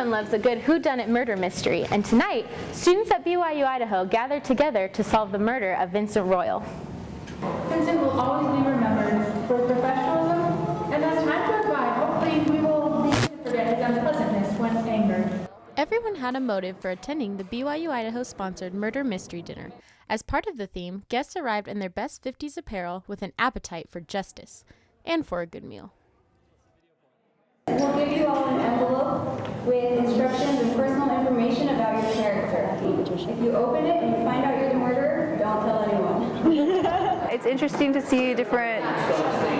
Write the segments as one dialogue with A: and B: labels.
A: Everyone loves a good whodunit murder mystery, and tonight, students at BYU-Idaho gathered together to solve the murder of Vincent Royal.
B: Vincent will always be remembered for professionalism, and as time goes by, hopefully we will begin to forget his unpleasantness when angered.
A: Everyone had a motive for attending the BYU-Idaho-sponsored murder mystery dinner. As part of the theme, guests arrived in their best 50s apparel with an appetite for justice and for a good meal.
C: We'll give you all an envelope with instructions and personal information about your character. If you open it and you find out you're the murderer, don't tell anyone.
D: It's interesting to see different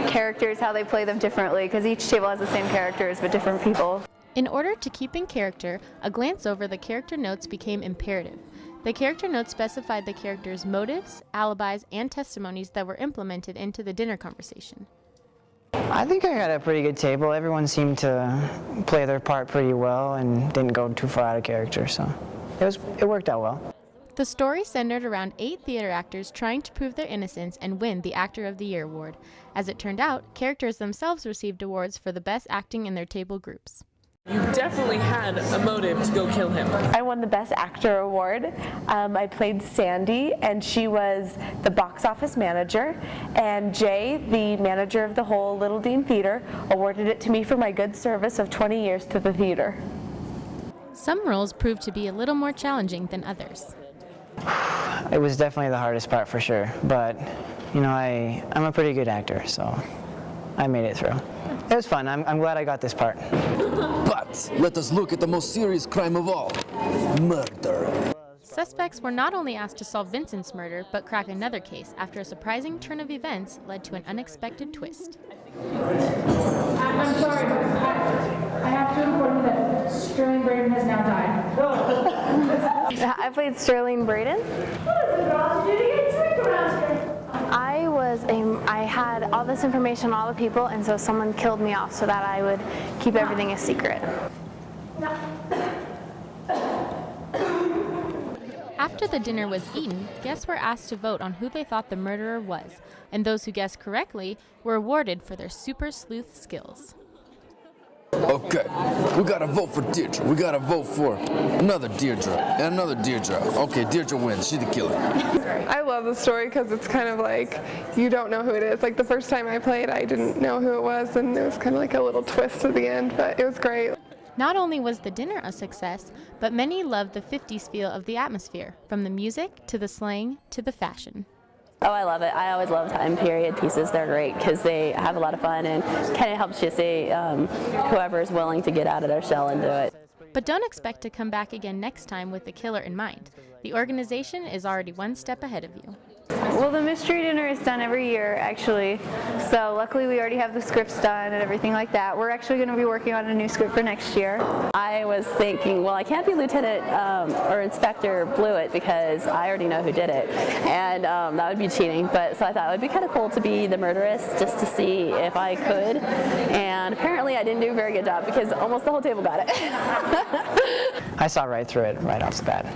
D: characters, how they play them differently, because each table has the same characters but different people.
A: In order to keep in character, a glance over the character notes became imperative. The character notes specified the characters' motives, alibis, and testimonies that were implemented into the dinner conversation.
E: I think I got a pretty good table. Everyone seemed to play their part pretty well and didn't go too far out of character, so it worked out well.
A: The story centered around 8 theater actors trying to prove their innocence and win the Actor of the Year award. As it turned out, characters themselves received awards for the best acting in their table groups.
F: You definitely had a motive to go kill him.
G: I won the Best Actor award. I played Sandy, and she was the box office manager. And Jay, the manager of the whole Little Dean Theater, awarded it to me for my good service of 20 years to the theater.
A: Some roles proved to be a little more challenging than others.
E: It was definitely the hardest part for sure, but you know, I'm a pretty good actor, so I made it through. It was fun. I'm glad I got this part.
H: But let us look at the most serious crime of all, murder.
A: Suspects were not only asked to solve Vincent's murder, but crack another case after a surprising turn of events led to an unexpected twist.
B: I'm sorry, but I have to inform you that Sterling Braden has now died.
D: I played Sterling Braden.
I: I had all this information on all the people, and so someone killed me off so that I would keep everything a secret.
A: After the dinner was eaten, guests were asked to vote on who they thought the murderer was, and those who guessed correctly were awarded for their super sleuth skills.
H: Okay, we gotta vote for Deirdre. We gotta vote for another Deirdre and another Deirdre. Okay, Deirdre wins. She's the killer.
J: I love the story because it's kind of like you don't know who it is. Like the first time I played, I didn't know who it was, and it was kind of like a little twist at the end, but it was great.
A: Not only was the dinner a success, but many loved the 50s feel of the atmosphere, from the music to the slang to the fashion.
D: Oh, I love it. I always love time period pieces. They're great because they have a lot of fun and kind of helps you see whoever is willing to get out of their shell and do it.
A: But don't expect to come back again next time with the killer in mind. The organization is already one step ahead of you.
D: Well, the mystery dinner is done every year, actually. So luckily we already have the scripts done and everything like that. We're actually going to be working on a new script for next year. I was thinking, well, I can't be Lieutenant or Inspector Blewett because I already know who did it. And that would be cheating. But so I thought it would be kind of cool to be the murderess just to see if I could. And apparently I didn't do a very good job because almost the whole table got it.
E: I saw right through it right off the bat.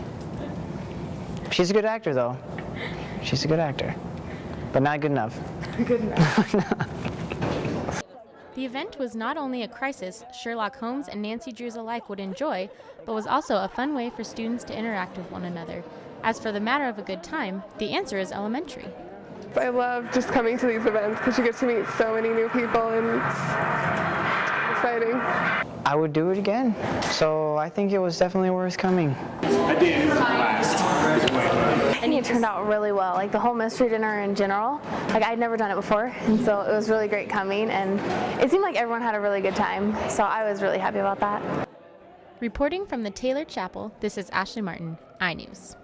E: She's a good actor, though. She's a good actor, but not good enough.
J: Good enough.
A: The event was not only a crisis Sherlock Holmes and Nancy Drews alike would enjoy, but was also a fun way for students to interact with one another. As for the matter of a good time, the answer is elementary.
J: I love just coming to these events because you get to meet so many new people and it's exciting.
E: I would do it again, so I think it was definitely worth coming.
I: And it turned out really well. Like the whole mystery dinner in general, like I'd never done it before, and so it was really great coming, and it seemed like everyone had a really good time, so I was really happy about that.
A: Reporting from the Taylor Chapel, this is Ashley Martin, iNews.